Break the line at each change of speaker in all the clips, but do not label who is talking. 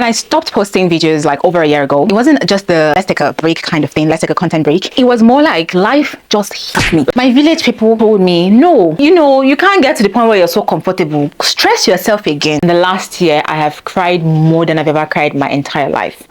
When I stopped posting videos like over a year ago, it wasn't just the let's take a break kind of thing, let's take a content break. It was more like life just hit me. My village people told me, no, you can't get to the point where you're so comfortable. Stress yourself again. In the last year, I have cried more than I've ever cried in my entire life.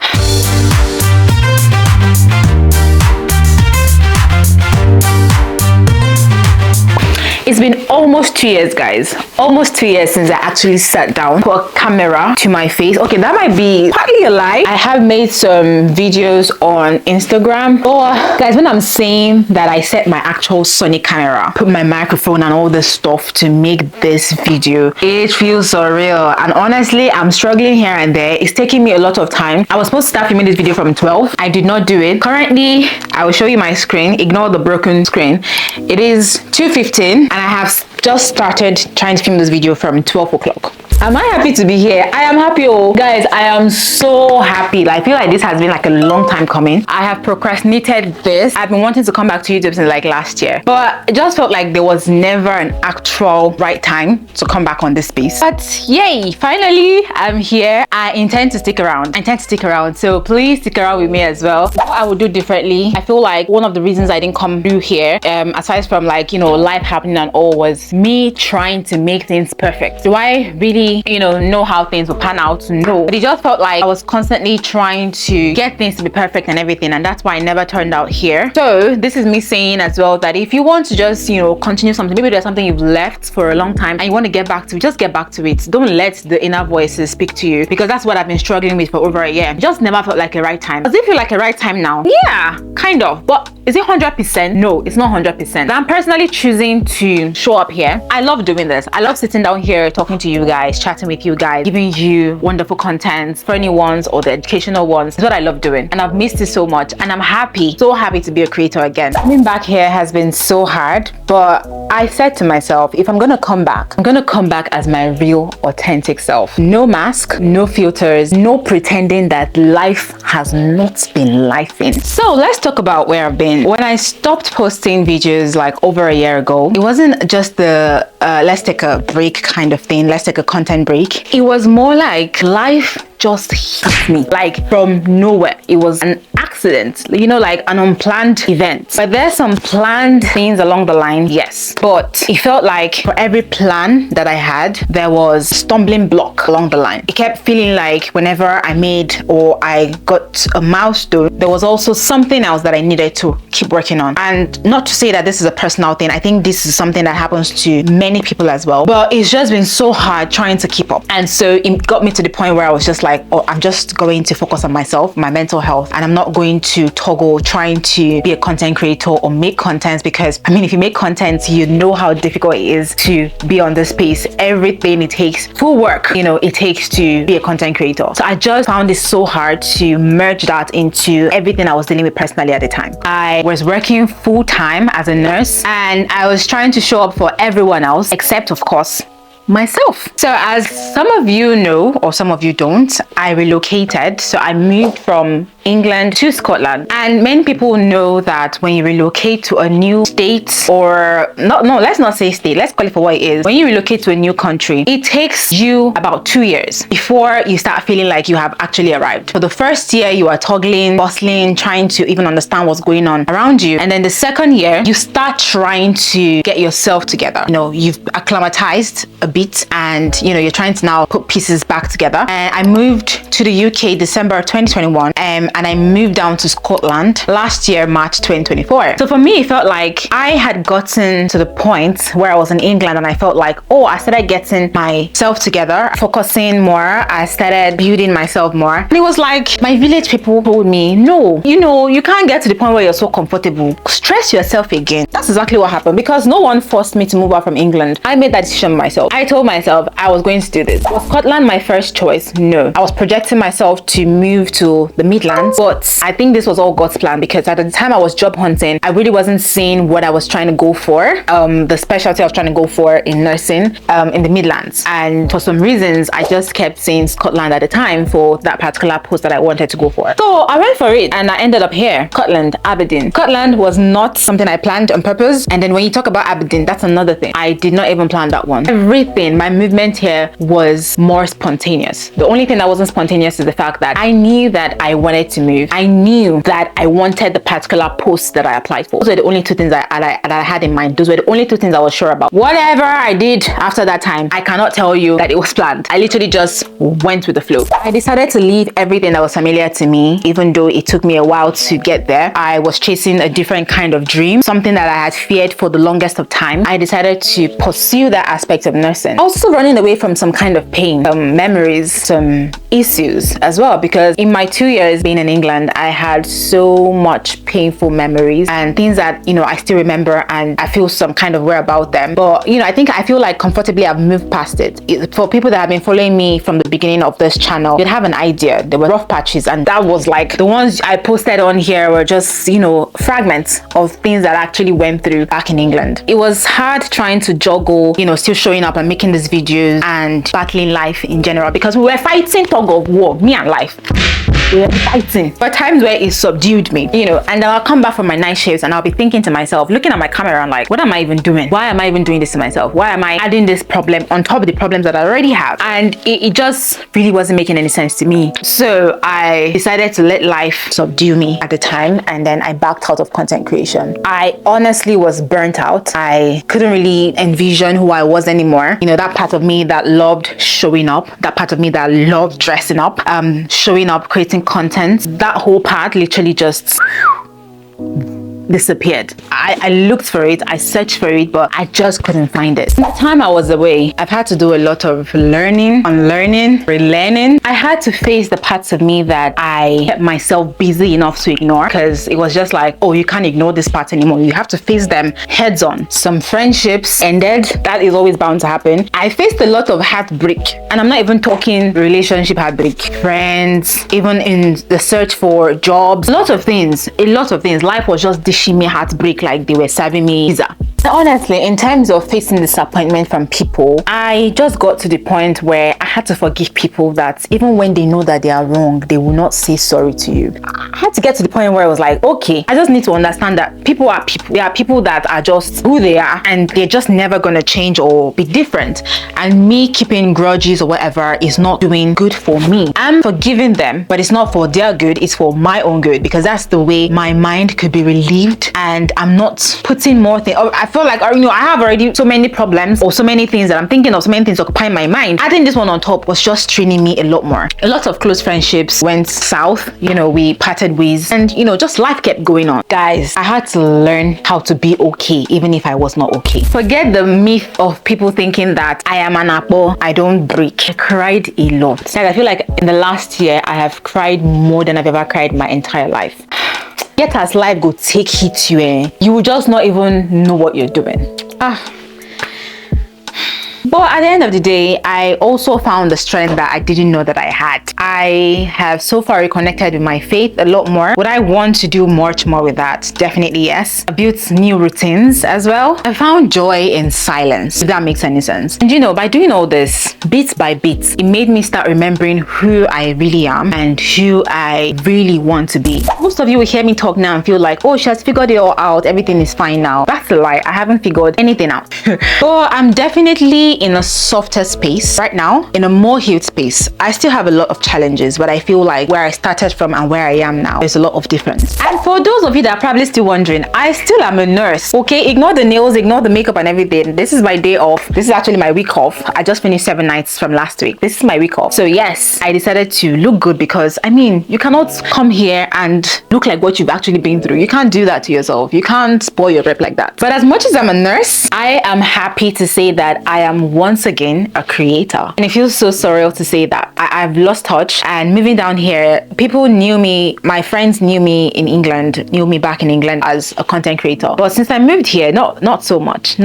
It's been almost 2 years, guys. Almost 2 years since I actually sat down, put a camera to my face. Okay, that might be partly a lie. I have made some videos on Instagram. But guys, when I'm saying that I set my actual Sony camera, put my microphone and all this stuff to make this video, it feels surreal. And honestly, I'm struggling here and there. It's taking me a lot of time. I was supposed to start filming this video from 12. I did not do it. Currently, I will show you my screen. Ignore the broken screen. It is 2:15. And I have just started trying to film this video from 12 o'clock. Am I happy to be here? I am happy, oh guys. I am so happy. Like, I feel like this has been like a long time coming. I have procrastinated this. I've been wanting to come back to YouTube since like last year, but it just felt like there was never an actual right time to come back on this space. But yay, finally I'm here. I intend to stick around. So please stick around with me as well. What I would do differently, I feel like one of the reasons I didn't come through here, aside from like, life happening and all, was me trying to make things perfect. Do I really know how things will pan out? No, but it just felt like I was constantly trying to get things to be perfect and everything, and that's why I never turned out here. So this is me saying as well that if you want to just continue something, maybe there's something you've left for a long time and you want to get back to it, just get back to it. Don't let the inner voices speak to you, because that's what I've been struggling with for over a year. It just never felt like a right time. Does it feel like a right time now? Yeah, kind of, but is it 100%? No, it's not 100%. I'm personally choosing to show up here. I love doing this. I love sitting down here talking to you guys, chatting with you guys, giving you wonderful content, funny ones or the educational ones. It's what I love doing, and I've missed it so much, and I'm so happy to be a creator again. Coming back here has been so hard, but I said to myself, if I'm gonna come back, I'm gonna come back as my real, authentic self. No mask, no filters, no pretending that life has not been lifing. So let's talk about where I've been. When I stopped posting videos like over a year ago, it wasn't just the let's take a break kind of thing, let's take a content break. It was more like life just hit me like from nowhere. It was an accident, like an unplanned event. But there's some planned things along the line, yes, but it felt like for every plan that I had, there was stumbling block along the line. It kept feeling like whenever I made or I got a milestone, there was also something else that I needed to keep working on. And not to say that this is a personal thing, I think this is something that happens to many people as well, but it's just been so hard trying to keep up. And so it got me to the point where I was just like, oh, I'm just going to focus on myself, my mental health, and I'm not going to toggle trying to be a content creator or make content, because if you make content, you know how difficult it is to be on this space. Everything it takes, full work, it takes to be a content creator. So I just found it so hard to merge that into everything I was dealing with personally at the time. I was working full-time as a nurse, and I was trying to show up for everyone else except, of course, myself. So as some of you know, or some of you don't, I relocated. So I moved from England to Scotland, and many people know that when you relocate to a new state, or let's not say state, let's call it for what it is. When you relocate to a new country, it takes you about 2 years before you start feeling like you have actually arrived. For the first year, you are toggling, bustling, trying to even understand what's going on around you, and then the second year, you start trying to get yourself together. You've acclimatized a bit, and you're trying to now put pieces back together. And I moved to the UK December 2021, and I moved down to Scotland last year, March 2024. So for me, it felt like I had gotten to the point where I was in England, and I felt like, oh, I started getting myself together, focusing more. I started building myself more. And it was like my village people told me, no, you can't get to the point where you're so comfortable. Stress yourself again. That's exactly what happened, because no one forced me to move out from England. I made that decision myself. I told myself I was going to do this. Was Scotland my first choice? No. I was projecting myself to move to the Midlands months. But I think this was all God's plan, because at the time I was job hunting, I really wasn't seeing what I was trying to go for, the specialty I was trying to go for in nursing, in the Midlands. And for some reasons, I just kept saying Scotland at the time for that particular post that I wanted to go for. So I went for it and I ended up here, Scotland, Aberdeen. Scotland was not something I planned on purpose. And then when you talk about Aberdeen, that's another thing. I did not even plan that one. Everything, my movement here was more spontaneous. The only thing that wasn't spontaneous is the fact that I knew that I wanted to move. I knew that I wanted the particular post that I applied for. Those were the only two things that I had in mind. Those were the only two things I was sure about. Whatever I did after that time, I cannot tell you that it was planned. I literally just went with the flow. I decided to leave everything that was familiar to me, even though it took me a while to get there. I was chasing a different kind of dream, something that I had feared for the longest of time. I decided to pursue that aspect of nursing. I was also running away from some kind of pain, some memories, some issues as well, because in my 2 years being in England, I had so much painful memories and things that, you know, I still remember and I feel some kind of way about them. But, you know, I feel like comfortably I've moved past it. For people that have been following me from the beginning of this channel, you'd have an idea. There were rough patches, and that was like the ones I posted on here were just, you know, fragments of things that I actually went through back in England. It was hard trying to juggle, you know, still showing up and making these videos and battling life in general, because we were fighting tug of war, me and life. We were fighting. But times where it subdued me, you know, and I'll come back from my night shifts and I'll be thinking to myself, looking at my camera and like, what am I even doing? Why am I even doing this to myself? Why am I adding this problem on top of the problems that I already have? And it just really wasn't making any sense to me. So I decided to let life subdue me at the time, and then I backed out of content creation. I honestly was burnt out. I couldn't really envision who I was anymore. You know, that part of me that loved showing up, that part of me that loved dressing up, showing up, creating content, that whole part literally just disappeared. I looked for it, I searched for it, but I just couldn't find it. In the time I was away, I've had to do a lot of learning, unlearning, relearning. I had to face the parts of me that I kept myself busy enough to ignore, because it was just like, oh, you can't ignore this part anymore. You have to face them heads on. Some friendships ended. That is always bound to happen. I faced a lot of heartbreak, and I'm not even talking relationship heartbreak, friends, even in the search for jobs, a lot of things. Life was just dishing me heartbreak like they were serving me pizza. Honestly, in terms of facing disappointment from people, I just got to the point where I had to forgive people that even when they know that they are wrong, they will not say sorry to you. I had to get to the point where I was like, okay, I just need to understand that people are people. There are people that are just who they are, and they're just never gonna change or be different. And me keeping grudges or whatever is not doing good for me. I'm forgiving them, but it's not for their good, it's for my own good, because that's the way my mind could be relieved, and I'm not putting more things. I feel like, you know, I have already so many problems or so many things that I'm thinking of, so many things occupying my mind. Adding this one on top was just straining me a lot more. A lot of close friendships went south, you know, we parted ways, and you know, just life kept going on. Guys, I had to learn how to be okay even if I was not okay. Forget the myth of people thinking that I am an apple, I don't break. I cried a lot. Guys, I feel like in the last year I have cried more than I've ever cried my entire life. Yet as life go take hit you, you will just not even know what you're doing. But at the end of the day, I also found the strength that I didn't know that I had. I have so far reconnected with my faith a lot more. Would I want to do much more with that? Definitely yes. I built new routines as well. I found joy in silence, if that makes any sense. And you know, by doing all this, bit by bit, it made me start remembering who I really am and who I really want to be. Most of you will hear me talk now and feel like, oh, she has figured it all out, everything is fine now. That's a lie. I haven't figured anything out. But I'm definitely in a softer space right now, in a more healed space. I still have a lot of challenges, but I feel like where I started from and where I am now, there's a lot of difference. And for those of you that are probably still wondering, I still am a nurse. Okay, ignore the nails, ignore the makeup and everything. This is my day off. This is actually my week off. I just finished 7 nights from last week. This is my week off. So yes, I decided to look good, because I mean, you cannot come here and look like what you've actually been through. You can't do that to yourself. You can't spoil your rep like that. But as much as I'm a nurse, I am happy to say that I am am once again a creator. And it feels so surreal to say that. I've lost touch, and moving down here, people knew me, my friends knew me in England, knew me back in England as a content creator. But since I moved here, not so much.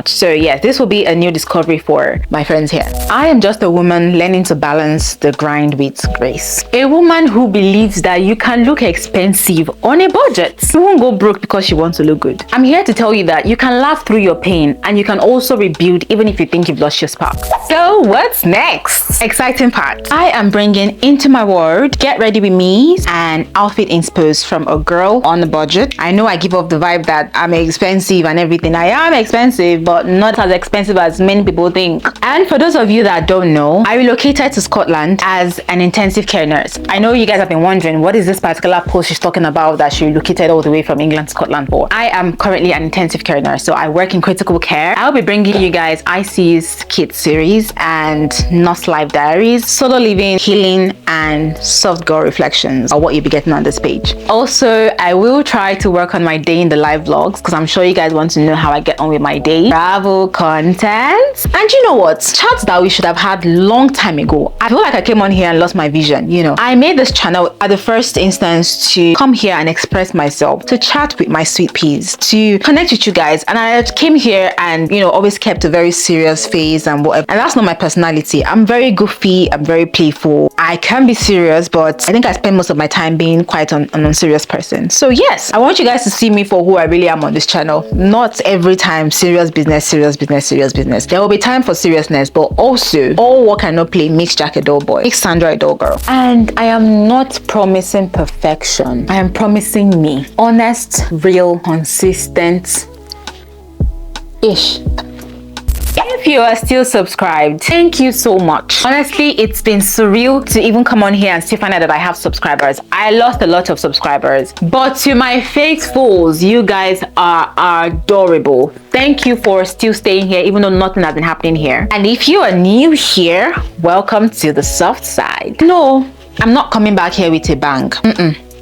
So yes, this will be a new discovery for my friends here. I am just a woman learning to balance the grind with grace. A woman who believes that you can look expensive on a budget. You won't go broke because you want to look good. I'm here to tell you that you can laugh through your pain, and you can also rebuild even if you think you've lost your spark. So what's next? Exciting part. I am bringing into my world, get ready with me, an outfit inspo from a girl on a budget. I know I give off the vibe that I'm expensive and everything. I am expensive, but not as expensive as many people think. And for those of you that don't know, I relocated to Scotland as an intensive care nurse. I know you guys have been wondering, what is this particular post she's talking about that she relocated all the way from England to Scotland for? I am currently an intensive care nurse, so I work in critical care. I'll be bringing you guys IC's Kids series and Nurse Life Diaries, solo living, healing, and soft girl reflections are what you'll be getting on this page. Also, I will try to work on my day in the live vlogs because I'm sure you guys want to know how I get on with my day. Travel content. And you know what? Chats that we should have had long time ago. I feel like I came on here and lost my vision, you know. I made this channel at the first instance to come here and express myself, to chat with my sweet peas, to connect with you guys. And I came here and, you know, always kept a very serious face and whatever. And that's not my personality. I'm very goofy. I'm very playful. I can be serious, but I think I spend most of my time being quite an unserious person. So yes, I want you guys to see me for who I really am on this channel. Not every time serious business, serious business, serious business. There will be time for seriousness, but also all work and no play makes Jack a dull boy, makes Sandra a dull girl. And I am not promising perfection. I am promising me. Honest, real, consistent-ish. If you are still subscribed, thank you so much. Honestly, it's been surreal to even come on here and still find out that I have subscribers. I lost a lot of subscribers, but to my faithfuls, you guys are adorable. Thank you for still staying here even though nothing has been happening here. And if you are new here, welcome to the soft side. No, I'm not coming back here with a bang.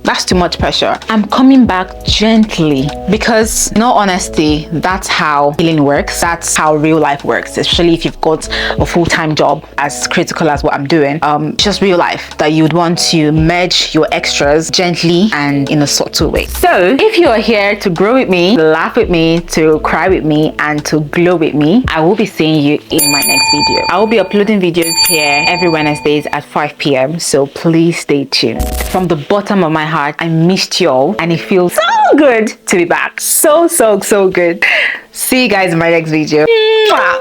That's too much pressure. I'm coming back gently because, in all honesty, that's how healing works. That's how real life works, especially if you've got a full-time job as critical as what I'm doing. Just real life that you would want to merge your extras gently and in a subtle way. So if you are here to grow with me, laugh with me, to cry with me, and to glow with me, I will be seeing you in my next video. I will be uploading videos here every Wednesdays at 5 p.m. So please stay tuned. From the bottom of my heart, I missed y'all and it feels so good to be back. So good. See you guys in my next video. Mwah.